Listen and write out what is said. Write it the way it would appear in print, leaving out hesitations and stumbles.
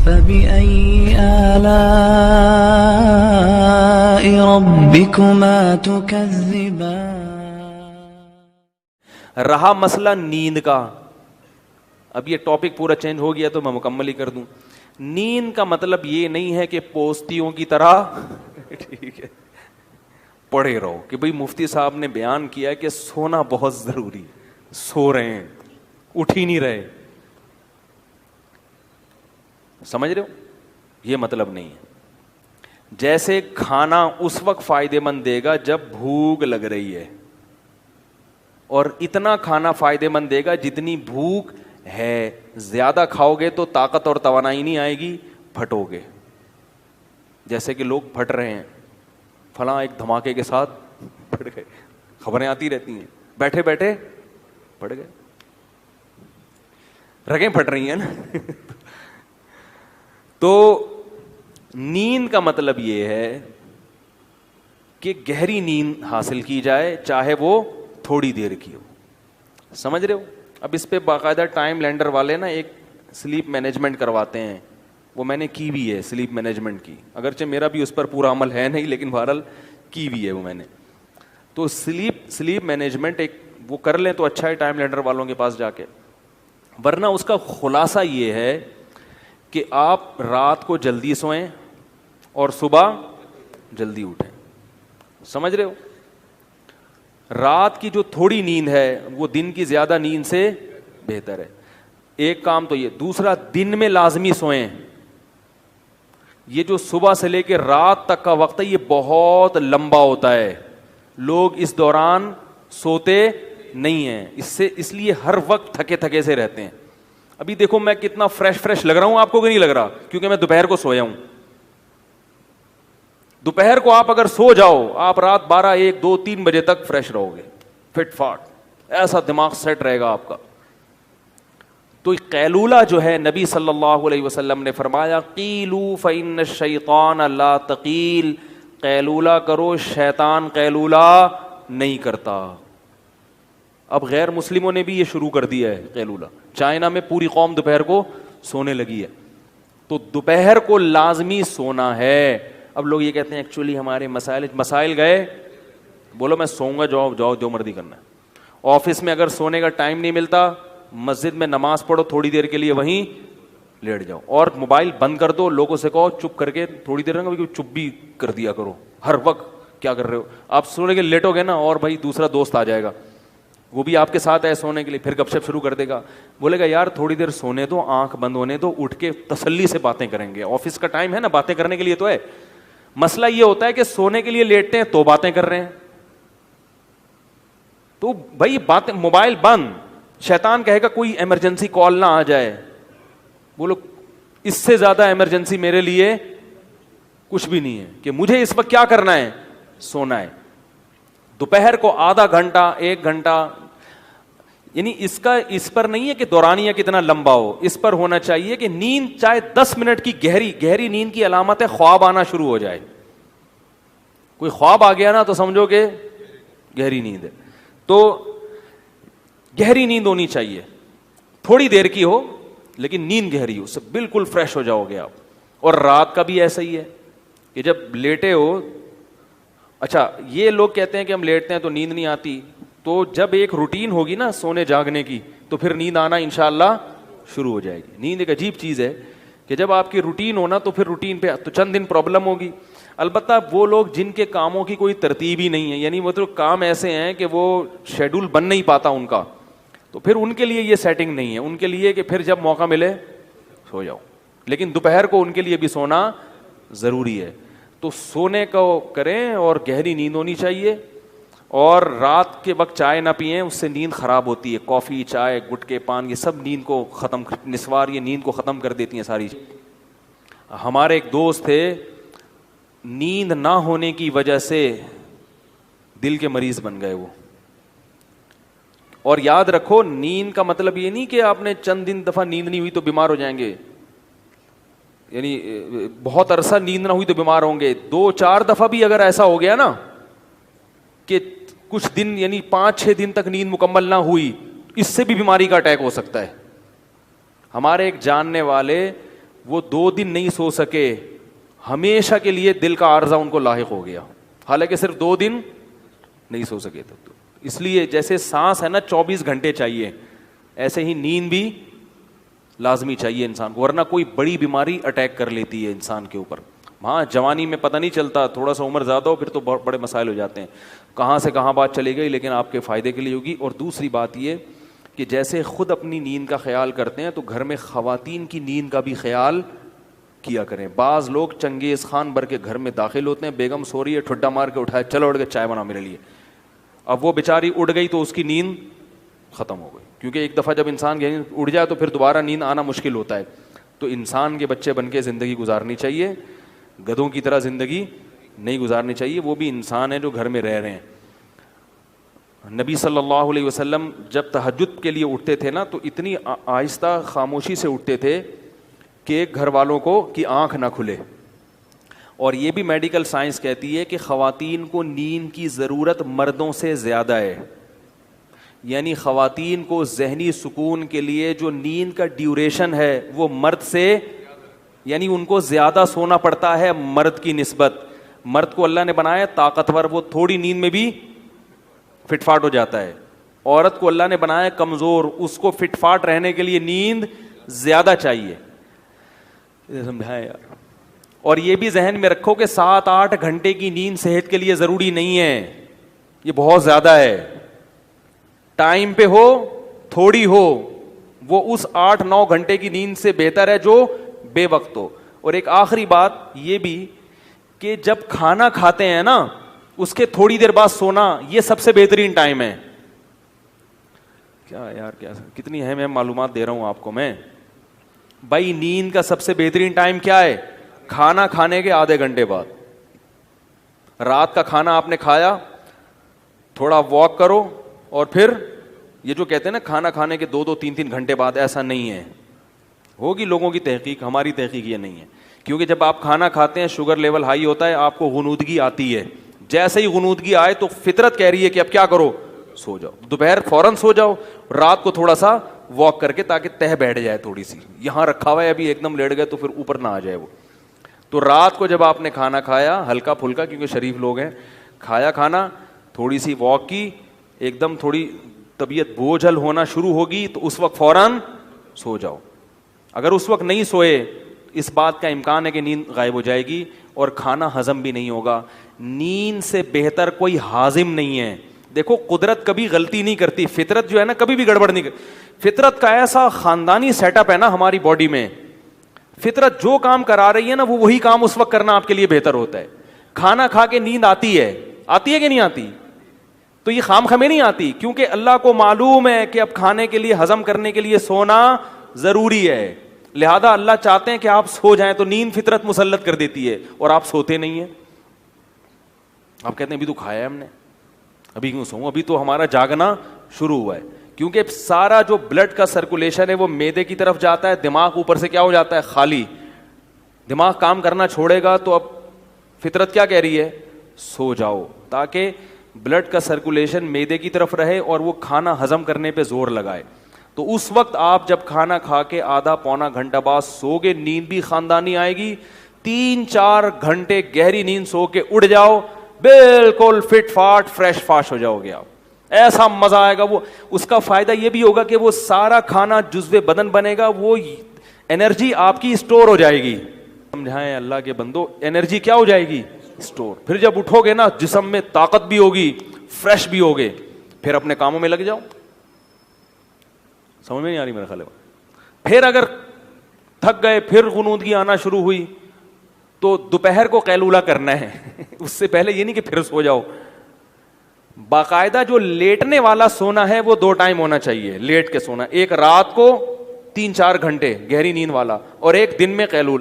فبأي آلاء ربكما تكذبان. رہا مسئلہ نیند کا. اب یہ ٹاپک پورا چینج ہو گیا تو میں مکمل ہی کر دوں. نیند کا مطلب یہ نہیں ہے کہ پوستیوں کی طرح ٹھیک ہے پڑے رہو کہ بھئی مفتی صاحب نے بیان کیا کہ سونا بہت ضروری, سو رہے ہیں, اٹھ ہی نہیں رہے. سمجھ رہے ہو, یہ مطلب نہیں ہے. جیسے کھانا اس وقت فائدے مند دے گا جب بھوک لگ رہی ہے, اور اتنا کھانا فائدے مند دے گا جتنی بھوک ہے. زیادہ کھاؤ گے تو طاقت اور توانائی نہیں آئے گی, پھٹو گے. جیسے کہ لوگ پھٹ رہے ہیں, فلاں ایک دھماکے کے ساتھ پھٹ گئے, خبریں آتی رہتی ہیں, بیٹھے بیٹھے پھٹ گئے, رگیں پھٹ رہی ہیں نا. تو نیند کا مطلب یہ ہے کہ گہری نیند حاصل کی جائے, چاہے وہ تھوڑی دیر کی ہو. سمجھ رہے ہو. اب اس پہ باقاعدہ ٹائم لینڈر والے نا ایک سلیپ مینجمنٹ کرواتے ہیں, وہ میں نے کی بھی ہے سلیپ مینجمنٹ کی, اگرچہ میرا بھی اس پر پورا عمل ہے نہیں, لیکن بہرحال کی بھی ہے وہ میں نے. تو سلیپ مینجمنٹ ایک وہ کر لیں تو اچھا ہے ٹائم لینڈر والوں کے پاس جا کے. ورنہ اس کا خلاصہ یہ ہے کہ آپ رات کو جلدی سوئیں اور صبح جلدی اٹھیں. سمجھ رہے ہو. رات کی جو تھوڑی نیند ہے وہ دن کی زیادہ نیند سے بہتر ہے. ایک کام تو یہ. دوسرا, دن میں لازمی سوئیں. یہ جو صبح سے لے کے رات تک کا وقت ہے یہ بہت لمبا ہوتا ہے, لوگ اس دوران سوتے نہیں ہیں, اس لیے ہر وقت تھکے تھکے سے رہتے ہیں. ابھی دیکھو میں کتنا فریش لگ رہا ہوں آپ کو, کہ نہیں لگ رہا, کیونکہ میں دوپہر کو سویا ہوں. دوپہر کو آپ اگر سو جاؤ, آپ رات 12, 1, 2, 3 بجے تک فریش رہو گے, فٹ فاٹ, ایسا دماغ سیٹ رہے گا آپ کا. تو قیلولہ جو ہے نبی صلی اللہ علیہ وسلم نے فرمایا قیلوا فإن الشیطان لا تقیل, قیلولہ کرو, شیطان قیلولہ نہیں کرتا. اب غیر مسلموں نے بھی یہ شروع کر دیا ہے قیلولہ. چائنا میں پوری قوم دوپہر کو سونے لگی ہے. تو دوپہر کو لازمی سونا ہے. اب لوگ یہ کہتے ہیں ایکچولی ہمارے مسائل گئے, بولو میں سوؤں گا, جاؤ جو مرضی کرنا ہے. آفس میں اگر سونے کا ٹائم نہیں ملتا, مسجد میں نماز پڑھو, تھوڑی دیر کے لیے وہیں لیٹ جاؤ, اور موبائل بند کر دو. لوگوں سے کہو چپ کر کے تھوڑی دیر میں چپ بھی کر دیا کرو. ہر وقت کیا کر رہے ہو آپ, سونے کے لیٹو گے نا, اور بھائی دوسرا دوست آ جائے گا, وہ بھی آپ کے ساتھ ہے سونے کے لیے, پھر گپ شپ شروع کر دے گا, بولے گا یار تھوڑی دیر سونے دو, آنکھ بند ہونے دو, اٹھ کے تسلی سے باتیں کریں گے. آفس کا ٹائم ہے نا, باتیں کرنے کے لیے تو ہے. مسئلہ یہ ہوتا ہے کہ سونے کے لیے لیٹتے ہیں تو باتیں کر رہے ہیں. تو بھائی باتیں, موبائل بند. شیطان کہے گا کوئی ایمرجنسی کال نہ آ جائے, بولو اس سے زیادہ ایمرجنسی میرے لیے کچھ بھی نہیں ہے کہ مجھے اس وقت کیا کرنا ہے, سونا ہے. دوپہر کو آدھا گھنٹہ 1 گھنٹہ, یعنی اس پر نہیں ہے کہ دورانیہ کتنا لمبا ہو, اس پر ہونا چاہیے کہ نیند چاہے 10 منٹ کی گہری نیند کی علامت ہے خواب آنا شروع ہو جائے. کوئی خواب آ گیا نا تو سمجھو کہ گہری نیند ہے. تو گہری نیند ہونی چاہیے, تھوڑی دیر کی ہو لیکن نیند گہری ہو, اس سے بالکل فریش ہو جاؤ گے آپ. اور رات کا بھی ایسا ہی ہے کہ جب لیٹے ہو, اچھا یہ لوگ کہتے ہیں کہ ہم لیٹتے ہیں تو نیند نہیں آتی, تو جب ایک روٹین ہوگی نا سونے جاگنے کی تو پھر نیند آنا انشاءاللہ شروع ہو جائے گی. نیند ایک عجیب چیز ہے کہ جب آپ کی روٹین ہونا تو پھر روٹین پہ تو چند دن پرابلم ہوگی. البتہ وہ لوگ جن کے کاموں کی کوئی ترتیب ہی نہیں ہے, یعنی وہ تو کام ایسے ہیں کہ وہ شیڈول بن نہیں پاتا ان کا, تو پھر ان کے لیے یہ سیٹنگ نہیں ہے. ان کے لیے کہ پھر جب موقع ملے سو جاؤ, لیکن دوپہر کو ان کے لیے بھی سونا ضروری ہے. تو سونے کو کریں اور گہری نیند ہونی چاہیے. اور رات کے وقت چائے نہ پئیں, اس سے نیند خراب ہوتی ہے. کافی, چائے, گٹکے, پان, یہ سب نیند کو ختم, نسوار یہ نیند کو ختم کر دیتی ہیں ساری. ہمارے ایک دوست تھے, نیند نہ ہونے کی وجہ سے دل کے مریض بن گئے وہ. اور یاد رکھو نیند کا مطلب یہ نہیں کہ آپ نے چند دن دفعہ نیند نہیں ہوئی تو بیمار ہو جائیں گے, یعنی بہت عرصہ نیند نہ ہوئی تو بیمار ہوں گے. 2-4 دفعہ بھی اگر ایسا ہو گیا نا کہ کچھ دن یعنی 5-6 دن تک نیند مکمل نہ ہوئی, اس سے بھی بیماری کا اٹیک ہو سکتا ہے. ہمارے ایک جاننے والے وہ 2 دن نہیں سو سکے, ہمیشہ کے لیے دل کا عارضہ ان کو لاحق ہو گیا, حالانکہ صرف 2 دن نہیں سو سکے تھے. اس لیے جیسے سانس ہے نا 24 گھنٹے چاہیے, ایسے ہی نیند بھی لازمی چاہیے انسان کو, ورنہ کوئی بڑی بیماری اٹیک کر لیتی ہے انسان کے اوپر. ہاں جوانی میں پتہ نہیں چلتا, تھوڑا سا عمر زیادہ ہو پھر تو بہت بڑے مسائل ہو جاتے ہیں, کہاں سے کہاں بات چلی گئی, لیکن آپ کے فائدے کے لیے ہوگی. اور دوسری بات یہ کہ جیسے خود اپنی نیند کا خیال کرتے ہیں تو گھر میں خواتین کی نیند کا بھی خیال کیا کریں. بعض لوگ چنگیز خان بھر کے گھر میں داخل ہوتے ہیں, بیگم سو رہی ہے, ٹھڈا مار کے اٹھایا, چلو اٹھ کے چائے بنا میرے لیے. اب وہ بیچاری اڑ گئی تو اس کی نیند ختم ہو گئی, کیونکہ ایک دفعہ جب انسان اڑ جائے تو پھر دوبارہ نیند آنا مشکل ہوتا ہے. تو انسان کے بچے بن کے زندگی گزارنی چاہیے, گدھوں کی طرح زندگی نہیں گزارنی چاہیے. وہ بھی انسان ہیں جو گھر میں رہ رہے ہیں. نبی صلی اللہ علیہ وسلم جب تہجد کے لیے اٹھتے تھے نا تو اتنی آہستہ خاموشی سے اٹھتے تھے کہ گھر والوں کو کی آنکھ نہ کھلے. اور یہ بھی میڈیکل سائنس کہتی ہے کہ خواتین کو نیند کی ضرورت مردوں سے زیادہ ہے. یعنی خواتین کو ذہنی سکون کے لیے جو نیند کا ڈیوریشن ہے وہ مرد سے, یعنی ان کو زیادہ سونا پڑتا ہے مرد کی نسبت. مرد کو اللہ نے بنایا طاقتور, وہ تھوڑی نیند میں بھی فٹ فاٹ ہو جاتا ہے. عورت کو اللہ نے بنایا کمزور, اس کو فٹ فاٹ رہنے کے لیے نیند زیادہ چاہیے. سمجھائیں یار. اور یہ بھی ذہن میں رکھو کہ 7-8 گھنٹے کی نیند صحت کے لیے ضروری نہیں ہے, یہ بہت زیادہ ہے. ٹائم پہ ہو تھوڑی ہو, وہ اس 8-9 گھنٹے کی نیند سے بہتر ہے جو بے وقت ہو. اور ایک آخری بات یہ بھی کہ جب کھانا کھاتے ہیں نا اس کے تھوڑی دیر بعد سونا, یہ سب سے بہترین ٹائم ہے. کیا یار, کیا کتنی اہم معلومات دے رہا ہوں آپ کو میں. بھائی نیند کا سب سے بہترین ٹائم کیا ہے؟ کھانا کھانے کے آدھے گھنٹے بعد. رات کا کھانا آپ نے کھایا, تھوڑا واک کرو, اور پھر یہ جو کہتے ہیں نا کھانا کھانے کے 2-3 گھنٹے بعد, ایسا نہیں ہے. ہوگی لوگوں کی تحقیق, ہماری تحقیق یہ نہیں ہے. کیونکہ جب آپ کھانا کھاتے ہیں شوگر لیول ہائی ہوتا ہے, آپ کو غنودگی آتی ہے. جیسے ہی غنودگی آئے تو فطرت کہہ رہی ہے کہ اب کیا کرو, سو جاؤ. دوپہر فوراً سو جاؤ, رات کو تھوڑا سا واک کر کے تاکہ تہ بیٹھ جائے تھوڑی سی. یہاں رکھا ہوا ہے ابھی ایک دم لیٹ گئے تو پھر اوپر نہ آ جائے وہ. تو رات کو جب آپ نے کھانا کھایا ہلکا پھلکا, کیونکہ شریف لوگ ہیں, کھایا کھانا, تھوڑی سی واک کی, ایک دم تھوڑی طبیعت بوجھل ہونا شروع ہوگی تو اس وقت فوراً سو جاؤ. اگر اس وقت نہیں سوئے اس بات کا امکان ہے کہ نیند غائب ہو جائے گی اور کھانا ہضم بھی نہیں ہوگا. نیند سے بہتر کوئی ہاضم نہیں ہے. دیکھو قدرت کبھی غلطی نہیں کرتی, فطرت جو ہے نا کبھی بھی گڑبڑ نہیں کرتی. فطرت کا ایسا خاندانی سیٹ اپ ہے نا ہماری باڈی میں, فطرت جو کام کرا رہی ہے نا وہ وہی کام اس وقت کرنا آپ کے لیے بہتر ہوتا ہے. کھانا کھا کے نیند آتی ہے کہ نہیں آتی؟ تو یہ خام خمیں نہیں آتی, کیونکہ اللہ کو معلوم ہے کہ اب کھانے کے لیے ہضم کرنے کے لیے سونا ضروری ہے. لہذا اللہ چاہتے ہیں کہ آپ سو جائیں, تو نیند فطرت مسلط کر دیتی ہے اور آپ سوتے نہیں ہیں. آپ کہتے ہیں ابھی تو کھایا ہے ہم نے, ابھی کیوں سوؤں, ابھی تو ہمارا جاگنا شروع ہوا ہے. کیونکہ سارا جو بلڈ کا سرکولیشن ہے وہ معدے کی طرف جاتا ہے, دماغ اوپر سے کیا ہو جاتا ہے, خالی. دماغ کام کرنا چھوڑے گا تو اب فطرت کیا کہہ رہی ہے, سو جاؤ, تاکہ بلڈ کا سرکولیشن معدے کی طرف رہے اور وہ کھانا ہضم کرنے پہ زور لگائے. تو اس وقت آپ جب کھانا کھا کے آدھا پونا گھنٹہ بعد سو گے, نیند بھی خاندانی آئے گی. 3-4 گھنٹے گہری نیند سو کے اڑ جاؤ, بالکل فٹ فاٹ فریش فاش ہو جاؤ گے آپ. ایسا مزہ آئے گا. وہ اس کا فائدہ یہ بھی ہوگا کہ وہ سارا کھانا جزو بدن بنے گا, وہ انرجی آپ کی اسٹور ہو جائے گی. سمجھائیں اللہ کے بندو, انرجی کیا ہو جائے گی, اسٹور. پھر جب اٹھو گے نا جسم میں طاقت بھی ہوگی, فریش بھی ہوگے, پھر اپنے کاموں میں لگ جاؤ. سمجھ میں نہیں آ رہی میرے خیال میں. پھر اگر تھک گئے, پھر غنودگی آنا شروع ہوئی, تو دوپہر کو قیلولہ کرنا ہے. اس سے پہلے یہ نہیں کہ پھر سو جاؤ. باقاعدہ جو لیٹنے والا سونا ہے وہ 2 ٹائم ہونا چاہیے, لیٹ کے سونا. ایک رات کو 3-4 گھنٹے گہری نیند والا, اور ایک دن میں قیلولہ.